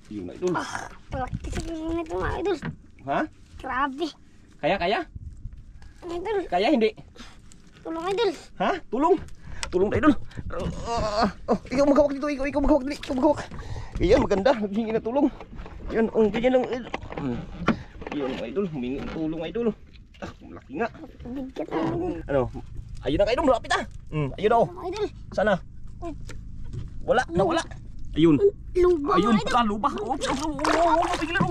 Yun na idol. Palaki sa gilid nito mga idol. Ha? Grabe. Kaya? Idol, Kaya hindi? tulong idol. Ha? Tulong na idol. Ikaw maghawak dito. Ikaw maghawak dito. Ikaw maghawak. Ayan, maganda. Naghingi na tulong. Yan, ganyan lang. Yan mga idol. Humingi ng tulong idol. Malaki nga. Bigat Ano? Ayun na ka idol. Malapit ah. Ayun na oh. mga idol. Sana? Nawala. Ayun. Luba Ayun, mga idol. luba.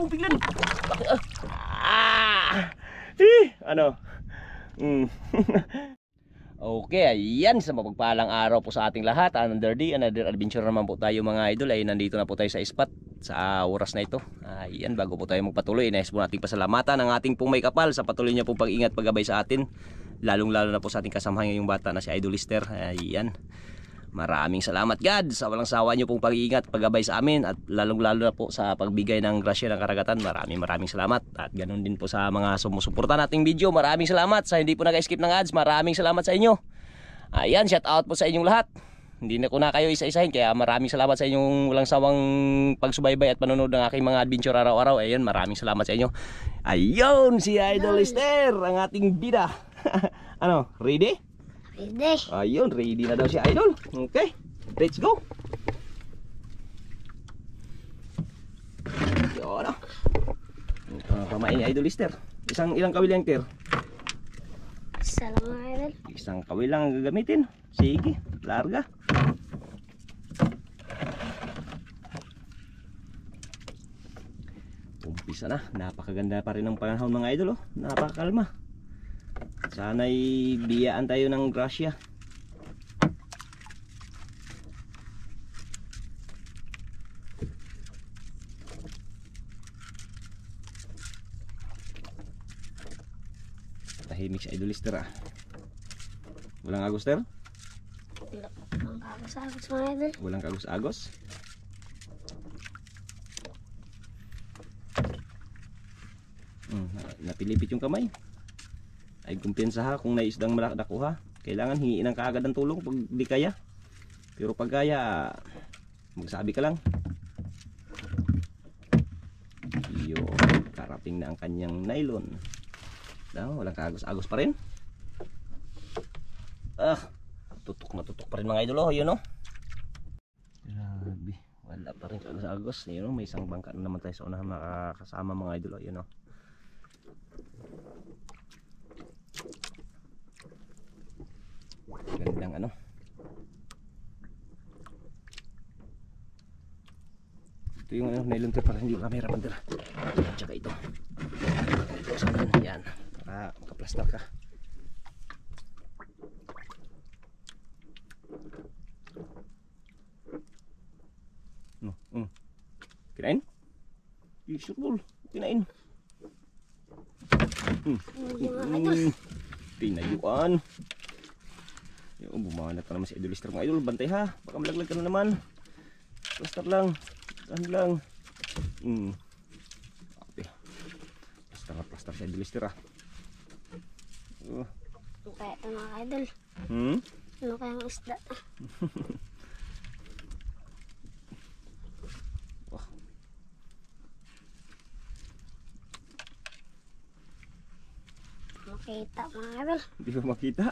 Piglan. Ano? Okay, ayan, sa mapagpalang araw po sa ating lahat. Another day, another adventure naman po tayo mga idol. Ay nandito na po tayo sa spot sa oras na ito. Ayan, bago po tayo magpatuloy, nais po nating pasalamatan ang ating pong may kapal sa patuloy niya pong pag-ingat, paggabay sa atin. Lalong-lalo na po sa ating kasamahan ngayong bata na si Idol Lister. Ayan. Maraming salamat God sa walang sawa nyo pong pag-iingat, paggabay sa amin, at lalong-lalo na po sa pagbigay ng grasya ng karagatan. Maraming salamat. At ganoon din po sa mga sumusuporta nating video. Maraming salamat sa hindi po nag-skip ng ads. Maraming salamat sa inyo. Ayan, shout out po sa inyong lahat. Hindi na ko na kayo isa-isahin, kaya maraming salamat sa inyong walang sawang pagsubaybay at panonood ng aking mga adventure araw-araw. Ayun, maraming salamat sa inyo. Ayun, si Idol Lister, ang ating bida. Ano, ready? Ready. Ayun, ready na daw si Idol. Okay, let's go. Yun na. Pamain ni Idol Lister. Ilang kawil lang, Ter? Isa lang mga idol. Isang kawil lang ang gagamitin. Sige, larga. Umpisa na. Napakaganda pa rin ng panahon mga idol. Napakakalma. Sana'y biyaan tayo ng grasya. Tahimik si Idol Lister ah. Walang agos, Ter? Walang kagos-agos mga idol. Walang kagos-agos? Napilipit yung kamay. Ay kumpiyansa ha kung naisdang nakuha. Kailangan hingiin ng kaagad ng tulong pag di kaya. Pero pag kaya, magsabi ka lang. Yo, karating na ang kanyang nylon. Walang kaagos-agos pa rin. Tutok na tutok pa rin mga idol. Yun o. Grabe, wala pa rin kaagos-agos. Yun o, may isang bangka na naman tayo sa unahan makakasama mga idol. Yun o. Gandang ano. Ito yung nylon tape para hindi ko camera pantira. Tsaka ito. Ito saan yan. Para makaplastar ka. Kinain? Sure, kinain. Tinayuan. Yung bumanat pa naman si Idol Lister mga idol. Bantay ha, baka malaglag ka na naman. Plaster lang. Saan lang. Plaster si Idol Lister ha. Ano kaya ito mga idol? Ano kaya ang isda? Makita mga idol. Hindi ba makita?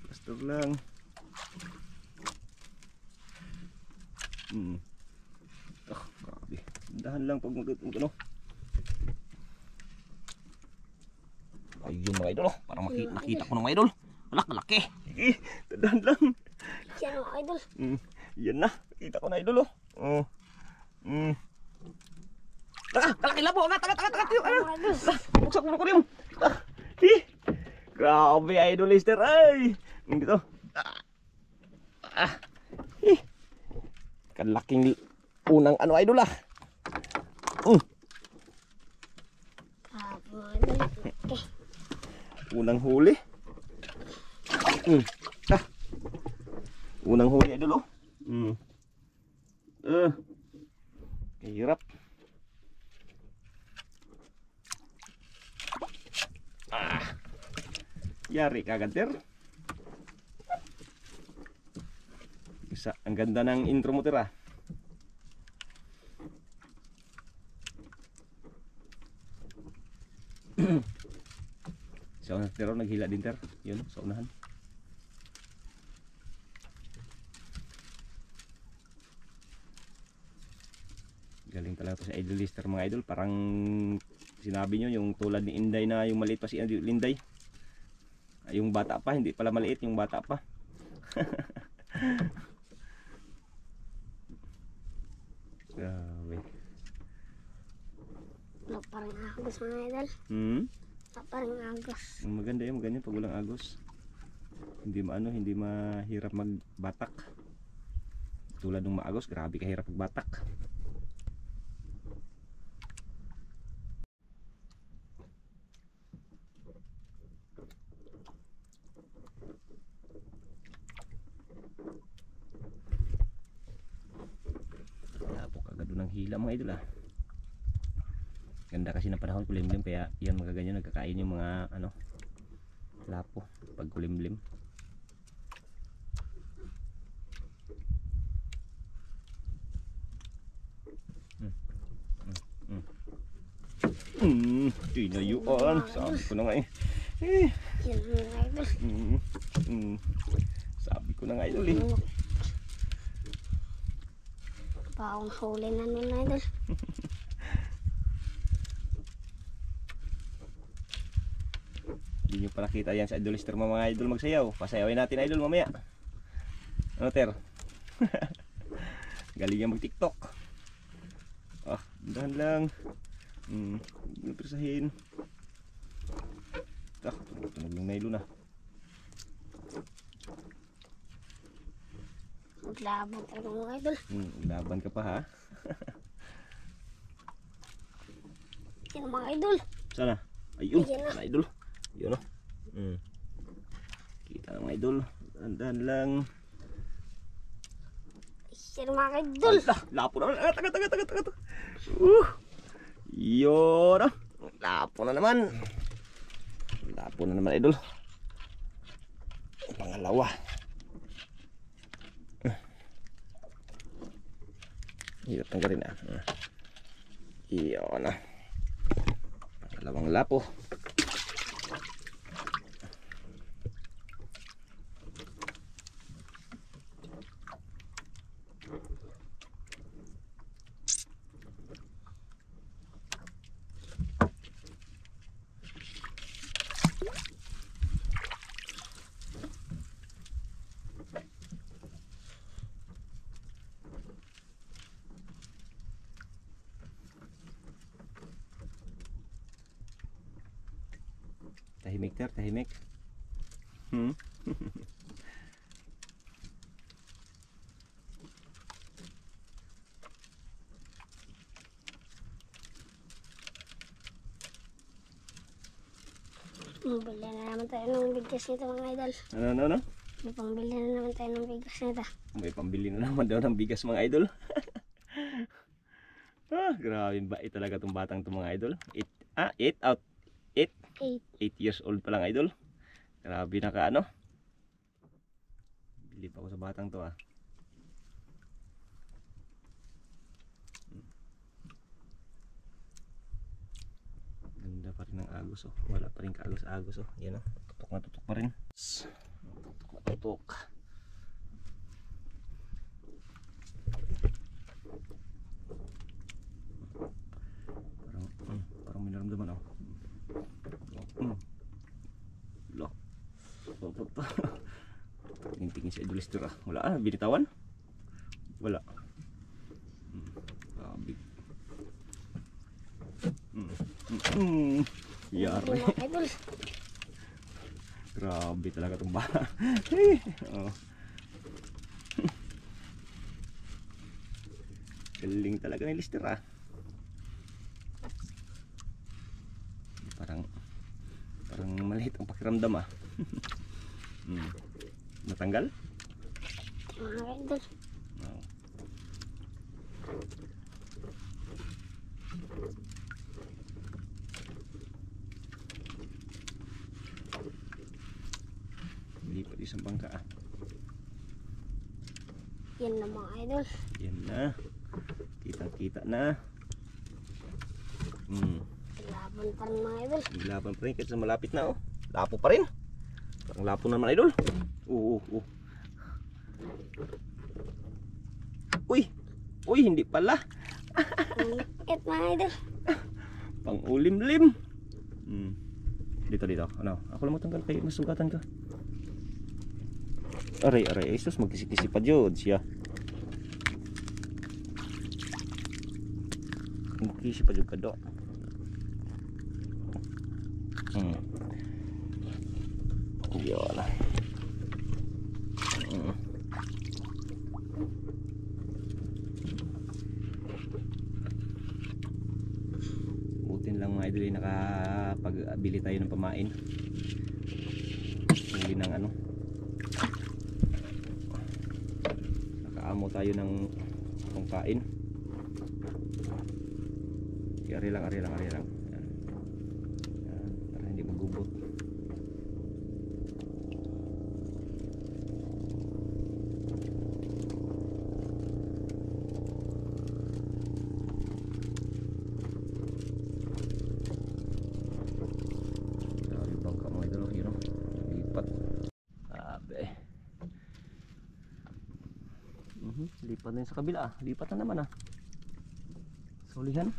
Plaster lang. Grabe. Dahan lang pag ano. Ayun mga idol. Para makita ko ng mga idol. Malaki. Dahan lang. Yan mga idol. Yan na. Kita ko na idol. Kalaki labo. Buksak mo ko rin. Grabe Idol Lister. Ay. Dito. Kalaking unang ano idol ah. Unang huli. Unang huli idol oh. Hirap. Yari kagad Ter. Ang ganda ng intro mo, tira. Sa unahan, pero naghila din, ter. Yun, sa unahan. Galing talaga to sa Idol Lister, mga idol. Parang sinabi nyo, yung tulad ni Inday na yung maliit pa si Linday. Yung bata pa, hindi pala maliit, yung bata pa. Grabe. Wala pa rin agos mga idol. Wala pa rin agos. Maganda yun, maganda pag walang agos. Hindi mahirap magbatak. Tulad ng maagos, grabe kahirap magbatak. Ng hila mga idol. Ganda kasi ng panahon, kulimlim, kaya yan magaganyan, nagkakain yung mga lapo pag kulimlim. Tinayuan, sabi ko na nga Yan mga idol. Sabi ko na nga idol Paong huli na nun idol. Hindi nyo pa nakita yan sa Idol Lister, mga idol, magsayaw. Pasayawin natin idol mamaya. Ano, ter? Galing yan mag TikTok. Dahan lang. Napresahin. Tunog yung nailo na. Maglaban talaga mga idol. Laban ka pa, ha? Yan mga idol. Sana? Ayun, Ayan na. mga idol. Yun, o. Kita na mga idol. Dahan lang. Yan mga idol. Lapo na. Taga. Yun, o. Lapo na naman. Lapo na naman, idol. Pangalawa. Hirap tanggalin na. Iyon na. Pangalawang lapo. Tahimik, ter, tahimik. Bili na naman tayo ng bigas nito mga idol. Ano? May pambili na naman tayo ng bigas nito. May pambili na naman daw ng bigas, mga idol. Grabe bait talaga itong batang itong mga idol. 8 years old pa lang, idol. Grabe na ka, ano. Bilib ako sa batang to, Ganda pa rin ng agos, Wala pa rin kaagos-agos, Yan, tutok na tutok pa rin. Tutok na tutok. Parang may naramdaman, Lock. Tingin-tingin sa Idol Lister, Wala, binitawan? Wala. Grabe. Yari. Mga idol. Grabe talaga itong bata. Galing talaga ni Lister, Parang maliit ang pakiramdam, Natanggal? Mga idol. Hindi pa isang bangka, Yan na mga idol. Yan na. Kitang-kita na. Laban pa rin mga idol. Laban pa rin kasi malapit na oh. Lapo pa rin. Ang lapo naman idol. Oo. Uy. Uy, hindi pala. Ang likit mga idol. Pang ulim-lim. Dito. Ano? Ako lang matanggal kayo. Masugatan ka. Aray. Isus, magkisi-kisi pa dyan siya. Magkisi pa dyan ka do. Yun. Butin lang mga idol, nakapagbili tayo ng pamain. Huli ng ano. Nakaamo tayo ng pangkain. Ari lang. Yan. Para hindi magubot. Lipat na yun sa kabila. Lipat na naman ah. Solihan.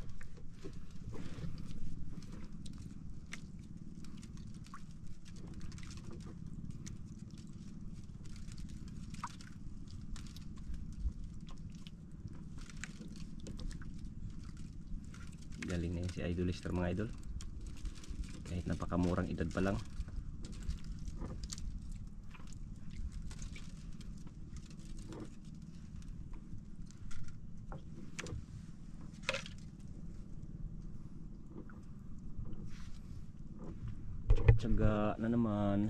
Galing na yun si Idolister mga idol. Kahit napakamurang edad pa lang. Tsaga na naman.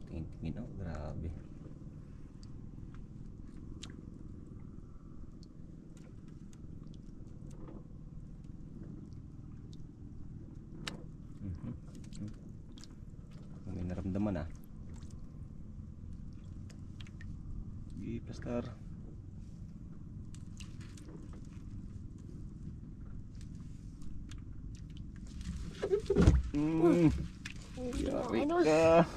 Tingin oh, grabe. May naramdaman ah. I-plaster. Yari ka.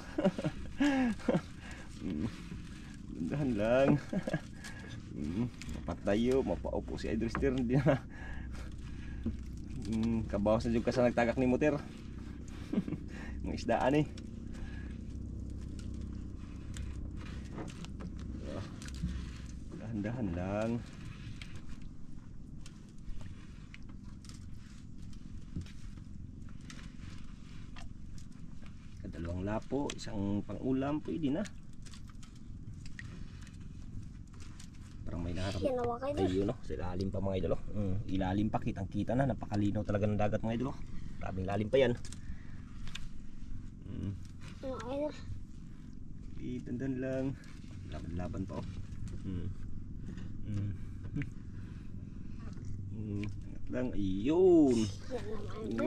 Gandahan lang. Mapatayo, mapaupo si Idolister. Hindi na. Kabawas na dyan ka sa nagtagak ni motor. Mga isdaan eh. Dahan-dahan lang. Dalawang lapo, isang pang-ulam, pwede na. Parang may naharap. Ayun no, sa ilalim pa mga idol. Ilalim pa, kitang-kita na, napakalinaw talaga ng dagat mga idol. Grabing lalim pa yan. Itandan lang. Laban-laban pa oh. Lang, ayun.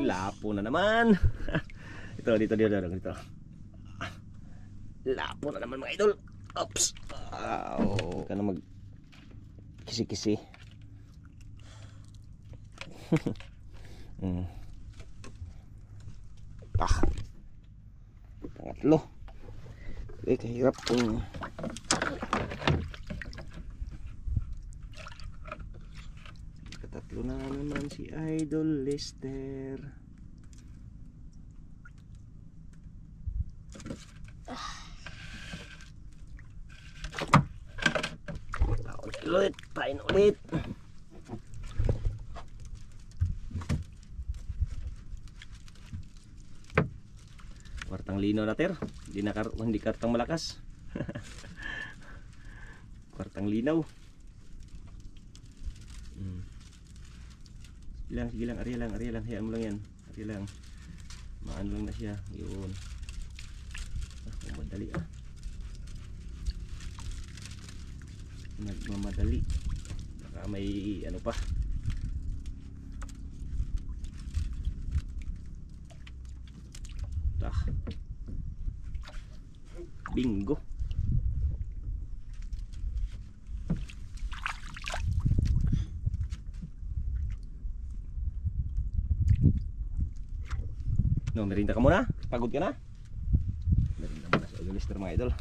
Lapo na naman. Dito. Lapo na naman mga idol. Oops. Ka na mag kisi-kisi. Pangatlo. Kahirap kung katatlo na naman si Idolister. Pain ulit. Kwartang lino natin. Hindi kartang malakas. Kwartang linaw. Sige lang, ari lang. Hayaan mo lang yan. Ari lang. Maan lang na siya. Yun. Madali ah. Nagmamadali. Baka may ano pa. Bingo. No, merinda ka muna. Pagod ka na? Merinda muna sa Idol Lister mga idol.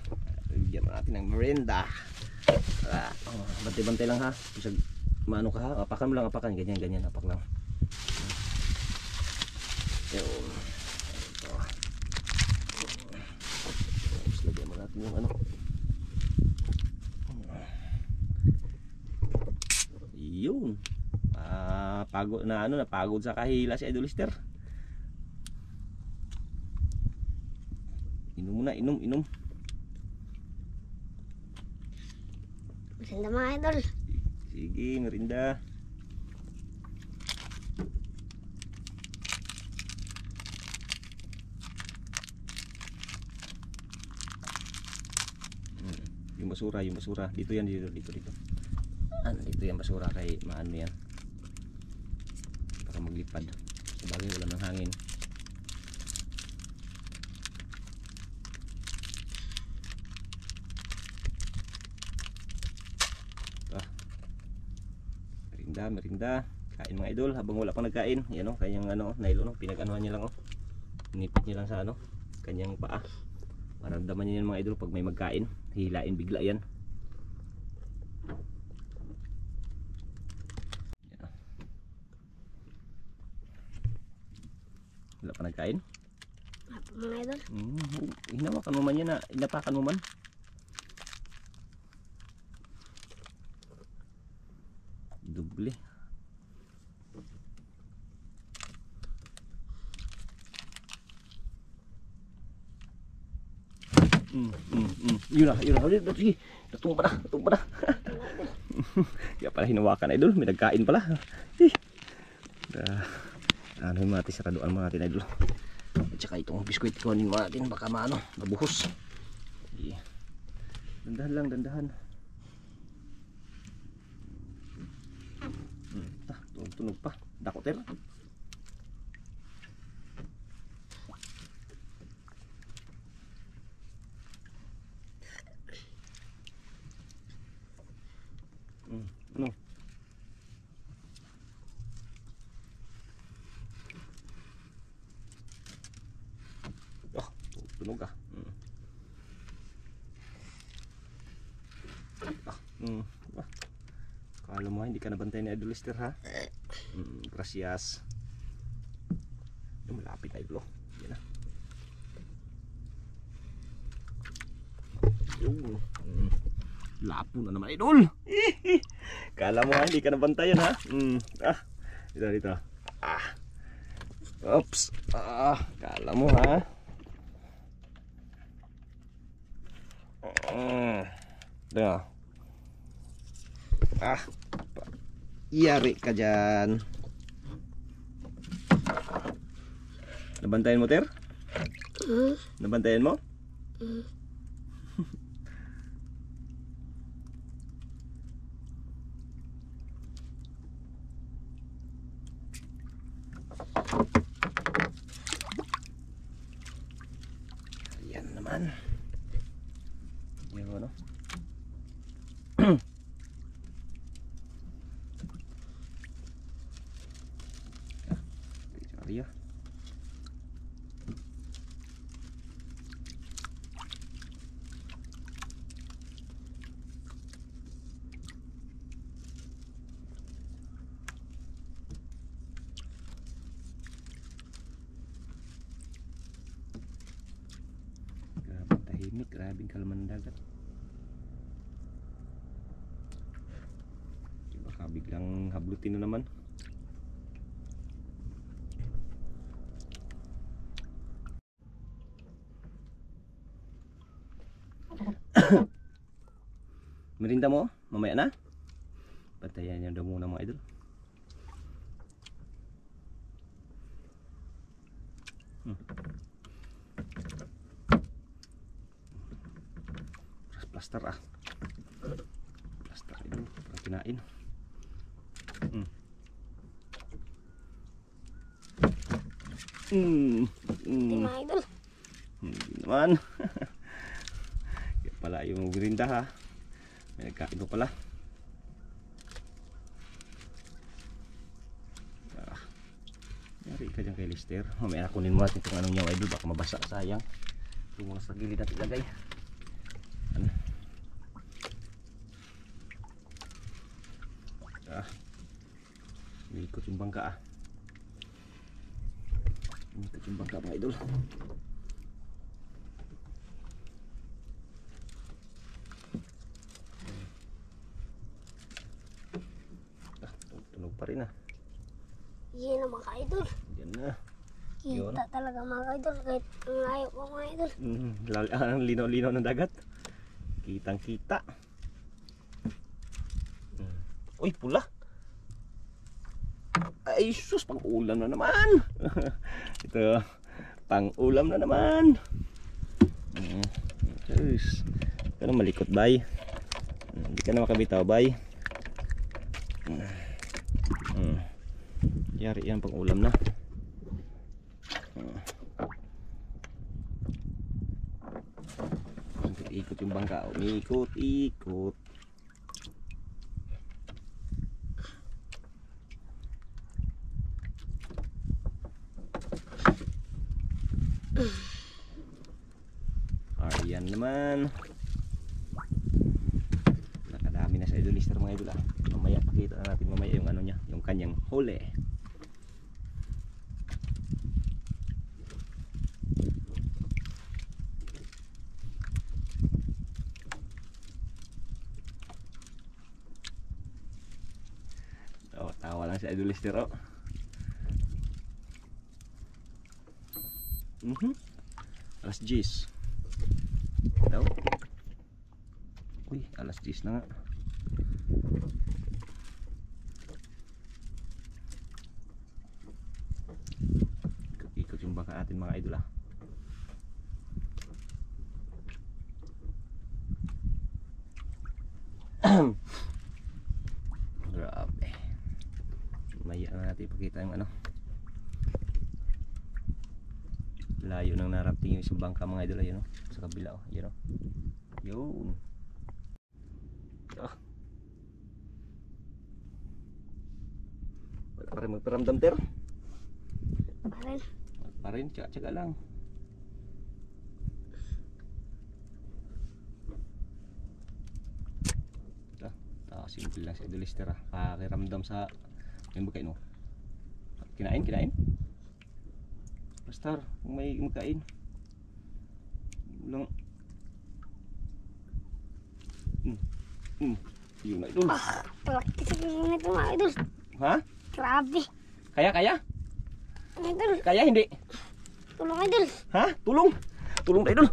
Bigyan mo natin ng merinda. Bantay-bantay lang ha. Bisag maano ka ha. Apakan mo lang, apakan. Ganyan, ganyan. Apak lang. Yun. Ito. Tapos lagyan mo natin yung ano. Yun. Pagod na ano, napagod sa kahila si Idol Lister. Inom muna, inom. Maganda mga idol. Sige, merinda. Yung basura. Dito yan, dito. Ano, dito yan basura kay maano yan. Para maglipad. Sabagay wala ng hangin. Merinda. Kain mga idol habang wala pang nagkain. Yan o, kanyang ano, nylon o, pinag-anuhan niya lang o. Pinipit niya lang sa ano, kanyang paa. Maramdaman niya yan mga idol pag may magkain. Hihilain bigla yan. Yan. Wala pa nagkain? Apa mga idol? Hinawakan mo man yan na, inapakan mo man. Doble. Yun na. Sige. Natong pa na. Kaya pala hinawakan idol. May nagkain pala. Ano yung mga saraduan mga natin idol. At saka itong biskuit kuhanin mo natin. Baka maano, mabuhos. Dandahan. Tunog pa. Dakoter. No. Tunog ka. Kala mo hindi ka nabantay ni Idol Lister ha? Gracias. Malapit na idol. Yan na. Lapo na naman idol. Kala mo hindi ka nabantayan ha? Dito. Oops. Kala mo ha? Ito. Iyari ka dyan. Nabantayan mo, Ter? Nabantayan mo? Ayan naman. Ayan mo, no? Sorry. Grabe tahimik, grabing kalaman ng dagat. Baka biglang hablutin na naman. Merinda mo? Mamaya na? Patayan niya daw muna mga idol. Plaster Plaster idol, para kinain. Mga idol. naman. Kaya pala yung grinda ha. May nagkain pa pala. Yari ka dyan kay Lister. Mamaya kunin mo natin itong anong niya idol. Baka mabasa, sayang. Yung mga sa gilid natin ilagay. Ano? Ikot yung bangka Ikot yung bangka mga idol. Tunog pa rin Yan na mga idol. Yan na. Kita talaga mga idol. Kahit ang layo pa mga idol. Ang linaw-linaw ng dagat. Kitang kita. Uy, pula. Ay sus, pang ulam na naman. Ito, pang ulam na naman. Sus, ito na malikot bay. Hindi ka na makabitaw bay. Yari yan, pang ulam na. Ikot yung bangka. Ikot. Ayan naman. Nakadami na sa idol Lister mga idol Mamaya pakita na natin mamaya yung ano niya, yung kanyang huli. Tawa lang si idol Lister Alas 10 daw. Uy, alas 10 na nga. Ikot yung bangka natin mga idol Grabe. Maya na natin ipakita yung ano. Layo nang narating yung isang bangka mga idol. Ayun sa kabila yun yun. Wala pa rin magparamdam ter. Pa rin, tsaga lang. Simple lang sa idol Lister Pakiramdam sa yung magkain Kinain? Basta kung may magkain lang. Yun na idol. Palaki sa gilid nito mga idol. Ha? Grabe. Kaya? Idol. Kaya hindi? Tulong idol. Ha? Tulong na idol.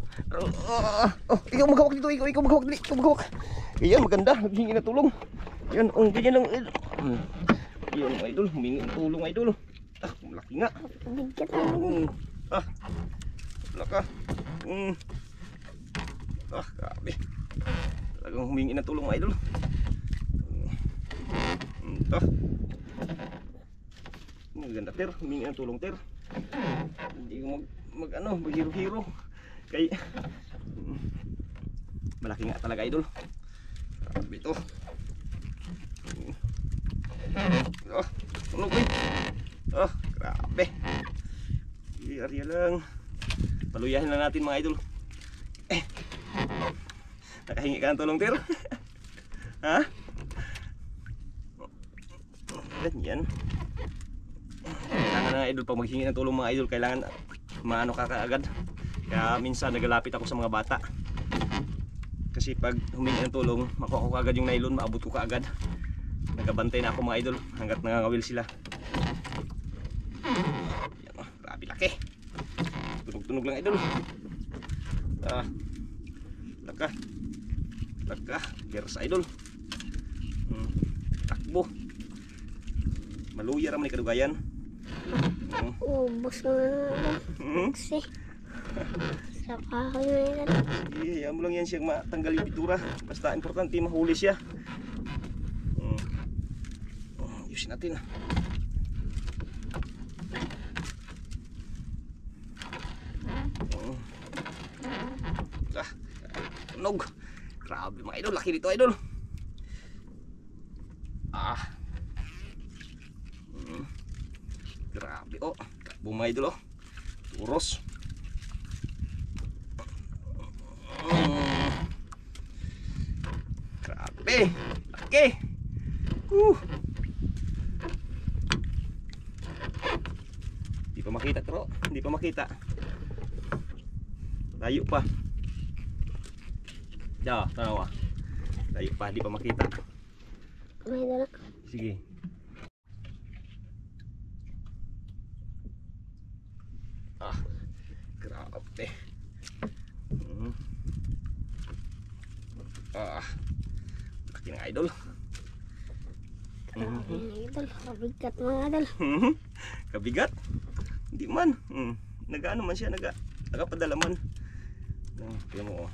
Ikaw maghawak dito. Ikaw maghawak. Iyan, maganda. Naghingi na tulong. Yan, ganyan lang idol. Yan mga idol. Humingi ng tulong idol. Malaki nga. Bigat na. Laka. Grabe. Talagang humingi ng tulong mga idol. Maganda ter, humingi ng tulong ter. Hindi ko maghiro-hiro. Kay malaki nga talaga idol. Grabe ito. Tunog eh. Grabe. Area lang. Paluyahin lang natin mga idol. Nakahingi ka ng tulong ter. Ha? Ganyan. Kailangan na idol pag maghingi ng tulong mga idol, kailangan maano ka kaagad. Kaya minsan nagalapit ako sa mga bata. Kasi pag humingi ng tulong, makuha ko agad yung nylon, maabot ko kaagad. Nagabantay na ako mga idol hanggat nangangawil sila. Yan grabe laki. Tunog lang idol. Laka. Gears idol. Takbo. Maluya raman ni kadugayan. Ubos ko na. Kasi. Sa kahoy na yan. Iya, mo lang yan siyang matanggal yung pitura. Basta importante mahuli siya. Ayusin natin. Nog. Grabe mga idol, laki dito idol. Grabe oh. Takbo mga idol oh. Turos. Grabe. Laki. Hindi pa makita bro. Hindi pa makita. Layo pa. Tanaw ah. Layo pa, hindi pa makita. May dala. Sige. Grabe. Laki ng idol. Grabe mga idol. Kabigat mga idol. Kabigat? Hindi man. Nag-ano man siya, nagapadala man. Tingnan mo oh.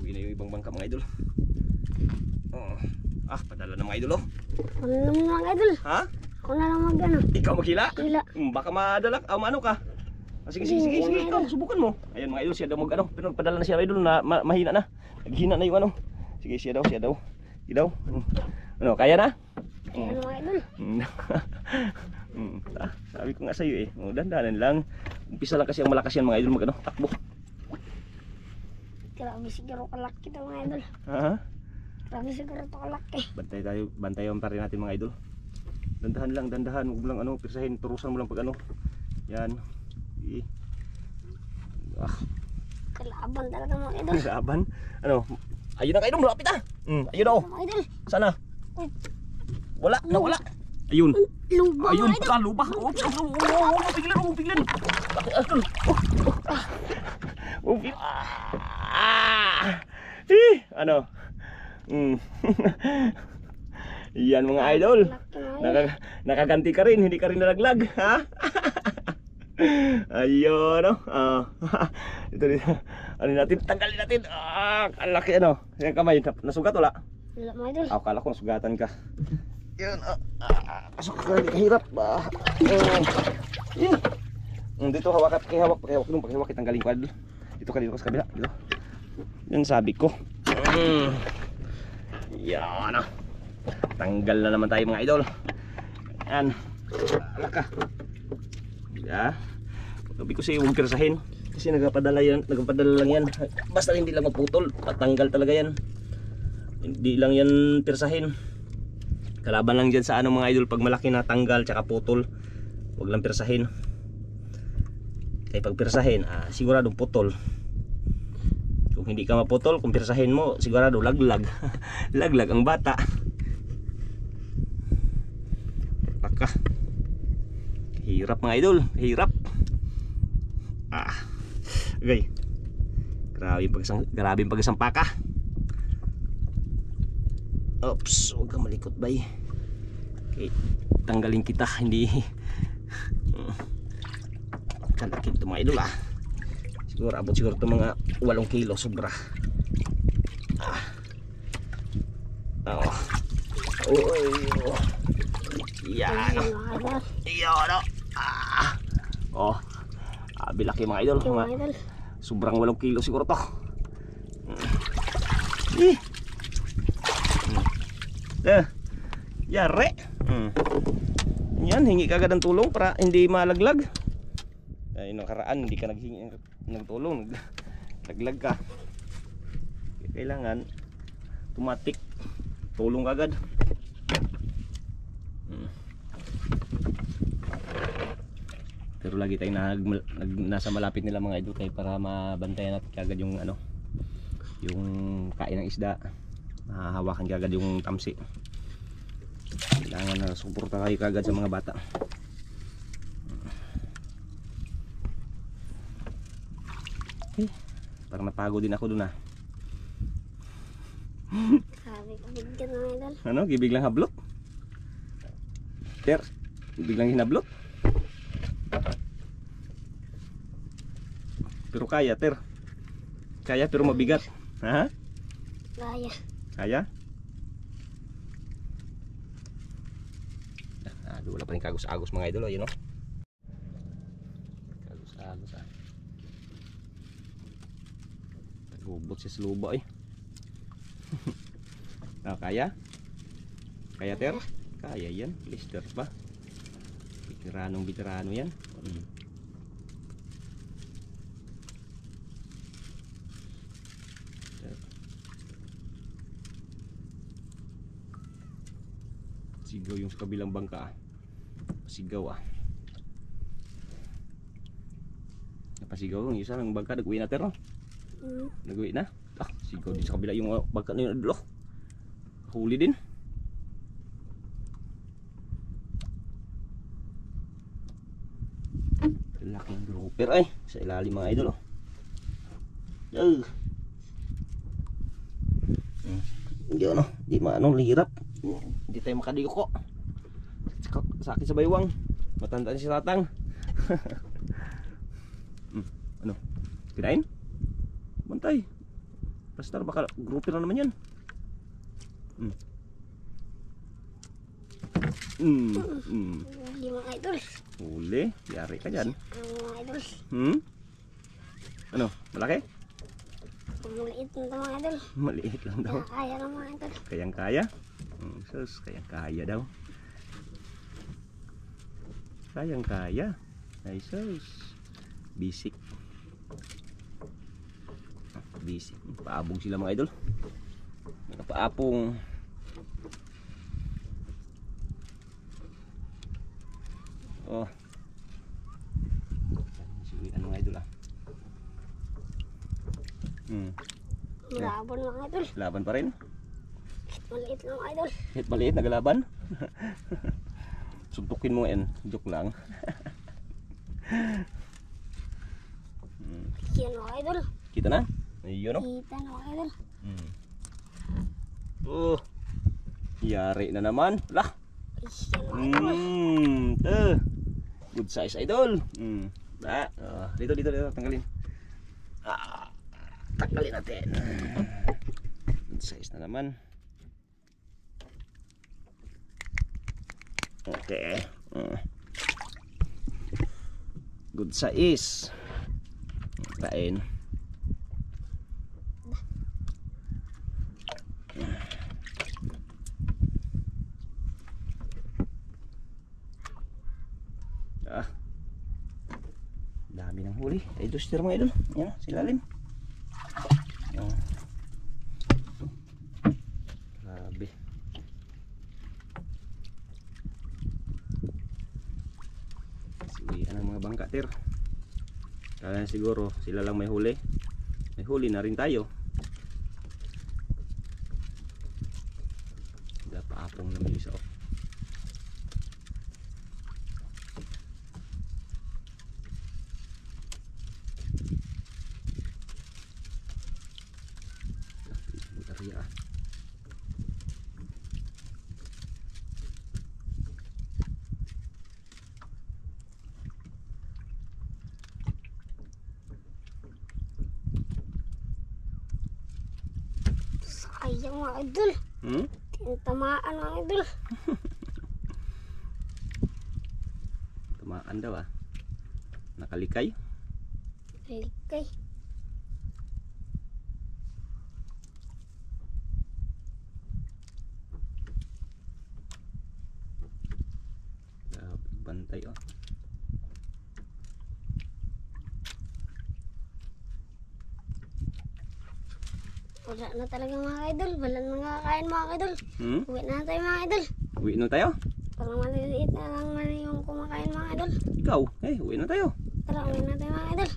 Uwi na yung ibang bangka mga idol. Padala na mga idol oh. Ako na lang mga idol. Ha? Ako na lang mag-ano. Ikaw maghila? Hila. Baka madala, maano ka? Sige, ikaw, subukan mo. Ayan mga idol, siya daw mag-ano. Pero padala na siya idol, mahina na. Naghina na yung ano. Sige, siya daw. Sige daw. Ano, kaya na? Kaya mga idol. Sabi ko nga sa'yo eh. Dandanan lang. Umpisa lang kasi ang malakas yan mga idol, mag-ano, takbo. Grabe siguro kalaki ito mga idol. Ha? Grabe siguro ito kalaki. Bantayan pa rin natin mga idol. Dandahan. Huwag mo lang ano, pirsahin, turusan mo lang pag ano. Yan. Kalaban talaga mga idol. Kalaban? Ano? Ayun na kayo, malapit ah. Ayun oh. Mga idol. Sana? Wala, nawala. Ayun. Luba Ayun mga idol. pala, lubak. Piglan. Ano? Yan mga idol. Nakaganti ka rin, hindi ka rin nalaglag, ha? Ayun, no? Ito. Ano natin, tanggalin natin. Ang laki ano. Yung kamay, nasugat wala? Wala mga idol. Akala ko nasugatan ka. Yan, pasok ka, kahirap. Dito hawak paghawak tanggalin ko idol. Dito ka sa kabila, dito. Yan sabi ko. Yan. Tanggal na naman tayo mga idol. Yan. Alaka. Ya. Sabi ko siya huwag pirsahin. Kasi nagpadala lang yan. Basta hindi lang maputol, patanggal talaga yan. Hindi lang yan pirsahin. Kalaban lang dyan sa ano mga idol, pag malaki na tanggal tsaka putol, huwag lang pirsahin. Kaya pag pirsahin, siguradong putol. Kung hindi ka maputol, kung pirsahin mo, sigurado laglag. Laglag ang bata. Paka. Hirap mga idol, hirap. Okay. Grabe pagsampaka. Oops, huwag kang malikot bay. Okay, tanggalin kita, hindi. Kalaki ito mga idol Siguro abot siguro ito mga 8 kilo sobra. Yan. Yan bilaki mga idol. Sobrang 8 kilo siguro to. Yare. Yan, hingi ka agad ng tulong para hindi malaglag. Ay, nakaraan hindi ka naghingi ng tulong, naglag ka. Kailangan tumatik, tulong agad. Pero lagi tayong nasa malapit nila mga idol tayo para mabantayan natin kagad yung ano, yung kain ng isda. Hahawakan kagad yung tamsi. Kailangan na suporta kayo kagad sa mga bata. Parang napagod din ako dun Sabi ko bigyan mga idol. Ano, gibig lang hablot? Ter, gibig lang hinablot? Pero kaya ter. Kaya pero mabigat. Ha? Kaya. Kaya? Wala pa rin kagos-agos mga idol, yun o. Kagos-agos Lubot siya sa luba eh. Kaya? Kaya ter? Kaya yan. Lister pa. Veteranong yan. Sigaw yung sa kabilang bangka. Sigaw Napasigaw yung isa ng bangka. Nag-uwi na ter no? Nag-uwi na? Sigaw din sa kabila yung bangka na yun. Huli din. Laking grouper ay sa ilalim mga idol Hindi di maano lihirap. Hindi tayo makadiko. Sakit sa baywang. Matandaan si Tatang. Ano? Kinain? Bantay. Basta baka grouper na naman yan. Huli mga idol. Huli, yari ka dyan. Mga idol. Ano, malaki? Maliit na ito mga idol. Maliit lang daw. Kaya na mga idol. Kayang kaya? Sus, kayang kaya daw. Kayang kaya. Ay sus. Bisik. Bisik. Paabong sila mga idol. Nakapaapong. Siguitan mga idol Laban mga idol. Laban pa rin. Maliit lang mga idol. Kahit maliit, nagalaban. Suntukin mo yan. Joke lang. Yan mga idol. Kita na? Ayun Kita na mga idol. Yari na naman. Lah. Yan mga idol. Good size idol. Dito tanggalin. Tanggalin natin. Good size na naman. Okay. Good size. Kain. Dami ng huli. Ay duster mga idol. Yan, silalim. Grabe. Siwian ang mga bangka ter. Kaya siguro sila lang may huli. May huli na rin tayo. Paapong naman isa Sayang mga idol. Tamaan mga idol. Tamaan daw Nakalikay. Likay. Bantay Wala na talaga mga idol. Wala na nakakain mga idol. Uwi na tayo mga idol. Uwi na tayo? Parang maliliit na lang man yung kumakain mga idol. Ikaw, uwi na tayo. Tara, uwi na tayo mga idol.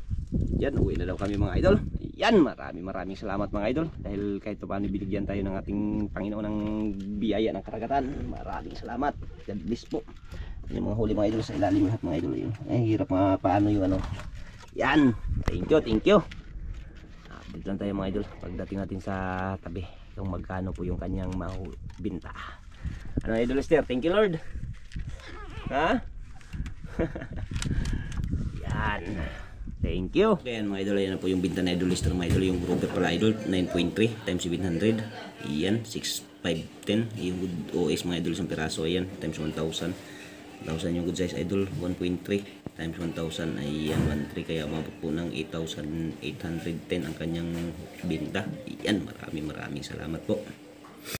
Yan, uwi na daw kami mga idol. Yan, maraming salamat mga idol. Dahil kahit paano binigyan tayo ng ating Panginoon ng biyaya ng karagatan. Maraming salamat. God bless po. Yung mga huli mga idol sa ilalim lahat mga idol. Ay, hirap paano yung Yan, thank you. Dito lang tayo mga idol. Pagdating natin sa tabi, kung magkano po yung kanyang binta. Ano idol Esther? Thank you Lord. Ha? Yan. Thank you. Ayan mga idol, ayan na po yung binta na idol Esther mga idol. Yung grouper pala idol, 9.3 times 700. Ayan, 6,510. Yung OS mga idol, isang piraso. Ayan, times 1,000. 1,000 yung good size idol. 1.3 times 1,000 ay 1.3, kaya umabot po ng 8,810 ang kanyang binta. Yan, maraming salamat po.